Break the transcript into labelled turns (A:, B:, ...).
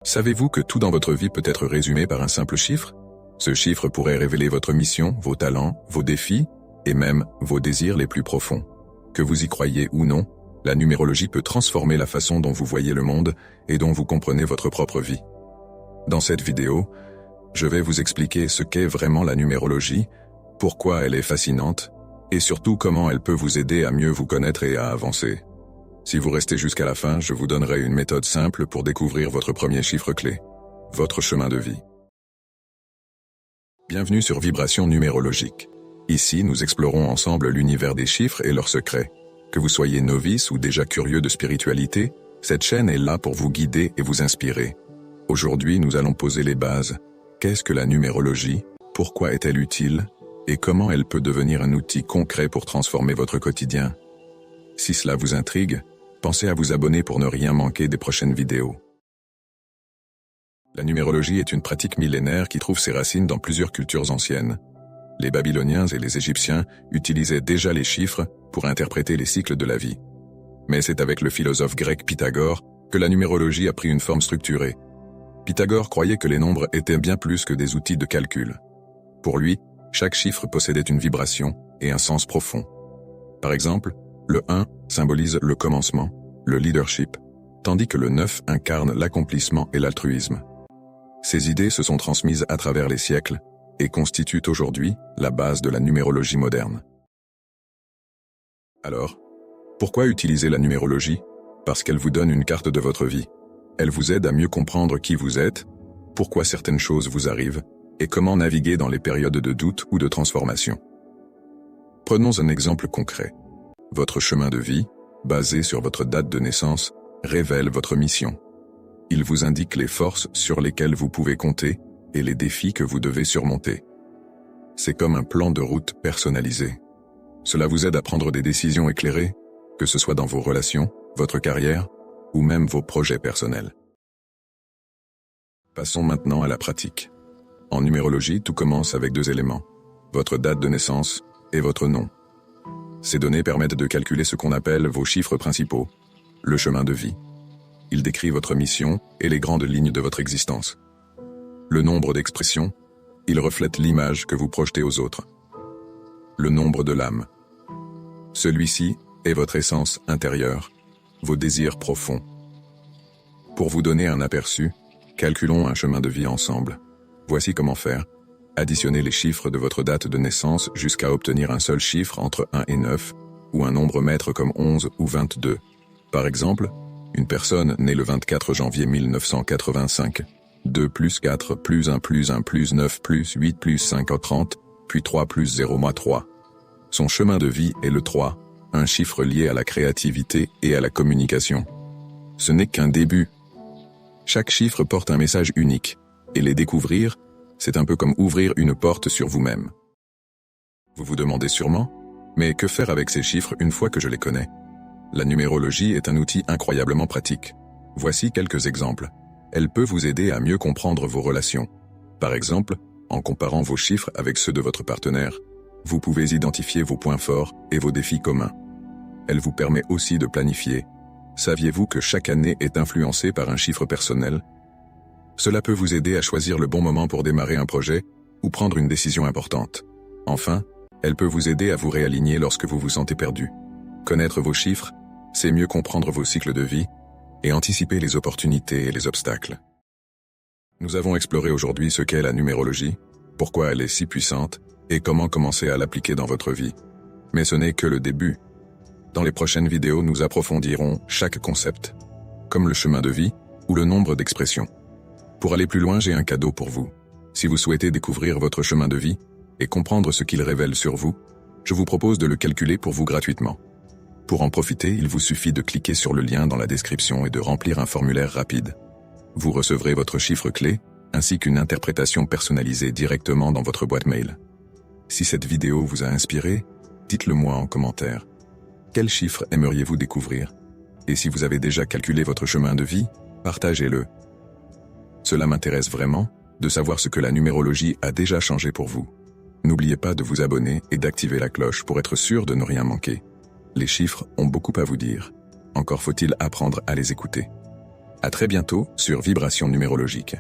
A: Savez-vous que tout dans votre vie peut être résumé par un simple chiffre? Ce chiffre pourrait révéler votre mission, vos talents, vos défis, et même vos désirs les plus profonds. Que vous y croyez ou non, la numérologie peut transformer la façon dont vous voyez le monde et dont vous comprenez votre propre vie. Dans cette vidéo, je vais vous expliquer ce qu'est vraiment la numérologie, pourquoi elle est fascinante, et surtout comment elle peut vous aider à mieux vous connaître et à avancer. Si vous restez jusqu'à la fin, je vous donnerai une méthode simple pour découvrir votre premier chiffre clé, votre chemin de vie. Bienvenue sur Vibration numérologique. Ici, nous explorons ensemble l'univers des chiffres et leurs secrets. Que vous soyez novice ou déjà curieux de spiritualité, cette chaîne est là pour vous guider et vous inspirer. Aujourd'hui, nous allons poser les bases. Qu'est-ce que la numérologie? Pourquoi est-elle utile? Et comment elle peut devenir un outil concret pour transformer votre quotidien? Si cela vous intrigue, pensez à vous abonner pour ne rien manquer des prochaines vidéos. La numérologie est une pratique millénaire qui trouve ses racines dans plusieurs cultures anciennes. Les Babyloniens et les Égyptiens utilisaient déjà les chiffres pour interpréter les cycles de la vie. Mais c'est avec le philosophe grec Pythagore que la numérologie a pris une forme structurée. Pythagore croyait que les nombres étaient bien plus que des outils de calcul. Pour lui, chaque chiffre possédait une vibration et un sens profond. Par exemple, le 1 symbolise le commencement, le leadership, tandis que le 9 incarne l'accomplissement et l'altruisme. Ces idées se sont transmises à travers les siècles et constituent aujourd'hui la base de la numérologie moderne. Alors, pourquoi utiliser la numérologie? Parce qu'elle vous donne une carte de votre vie. Elle vous aide à mieux comprendre qui vous êtes, pourquoi certaines choses vous arrivent, et comment naviguer dans les périodes de doute ou de transformation. Prenons un exemple concret. Votre chemin de vie, basé sur votre date de naissance, révèle votre mission. Il vous indique les forces sur lesquelles vous pouvez compter et les défis que vous devez surmonter. C'est comme un plan de route personnalisé. Cela vous aide à prendre des décisions éclairées, que ce soit dans vos relations, votre carrière, ou même vos projets personnels. Passons maintenant à la pratique. En numérologie, tout commence avec 2 éléments, votre date de naissance et votre nom. Ces données permettent de calculer ce qu'on appelle vos chiffres principaux, le chemin de vie. Il décrit votre mission et les grandes lignes de votre existence. Le nombre d'expressions, il reflète l'image que vous projetez aux autres. Le nombre de l'âme. Celui-ci est votre essence intérieure, vos désirs profonds. Pour vous donner un aperçu, calculons un chemin de vie ensemble. Voici comment faire. Additionnez les chiffres de votre date de naissance jusqu'à obtenir un seul chiffre entre 1 et 9, ou un nombre maître comme 11 ou 22. Par exemple, une personne née le 24 janvier 1985, 2 plus 4 plus 1 plus 1 plus 9 plus 8 plus 5 30, puis 3 plus 0 moins 3. Son chemin de vie est le 3, un chiffre lié à la créativité et à la communication. Ce n'est qu'un début. Chaque chiffre porte un message unique, et les découvrir, c'est un peu comme ouvrir une porte sur vous-même. Vous vous demandez sûrement, mais que faire avec ces chiffres une fois que je les connais? La numérologie est un outil incroyablement pratique. Voici quelques exemples. Elle peut vous aider à mieux comprendre vos relations. Par exemple, en comparant vos chiffres avec ceux de votre partenaire, vous pouvez identifier vos points forts et vos défis communs. Elle vous permet aussi de planifier. Saviez-vous que chaque année est influencée par un chiffre personnel? Cela peut vous aider à choisir le bon moment pour démarrer un projet ou prendre une décision importante. Enfin, elle peut vous aider à vous réaligner lorsque vous vous sentez perdu. Connaître vos chiffres, c'est mieux comprendre vos cycles de vie et anticiper les opportunités et les obstacles. Nous avons exploré aujourd'hui ce qu'est la numérologie, pourquoi elle est si puissante et comment commencer à l'appliquer dans votre vie. Mais ce n'est que le début. Dans les prochaines vidéos, nous approfondirons chaque concept, comme le chemin de vie ou le nombre d'expressions. Pour aller plus loin, j'ai un cadeau pour vous. Si vous souhaitez découvrir votre chemin de vie et comprendre ce qu'il révèle sur vous, je vous propose de le calculer pour vous gratuitement. Pour en profiter, il vous suffit de cliquer sur le lien dans la description et de remplir un formulaire rapide. Vous recevrez votre chiffre clé, ainsi qu'une interprétation personnalisée directement dans votre boîte mail. Si cette vidéo vous a inspiré, dites-le moi en commentaire. Quel chiffre aimeriez-vous découvrir? Et si vous avez déjà calculé votre chemin de vie, partagez-le. Cela m'intéresse vraiment de savoir ce que la numérologie a déjà changé pour vous. N'oubliez pas de vous abonner et d'activer la cloche pour être sûr de ne rien manquer. Les chiffres ont beaucoup à vous dire. Encore faut-il apprendre à les écouter. À très bientôt sur Vibration numérologique.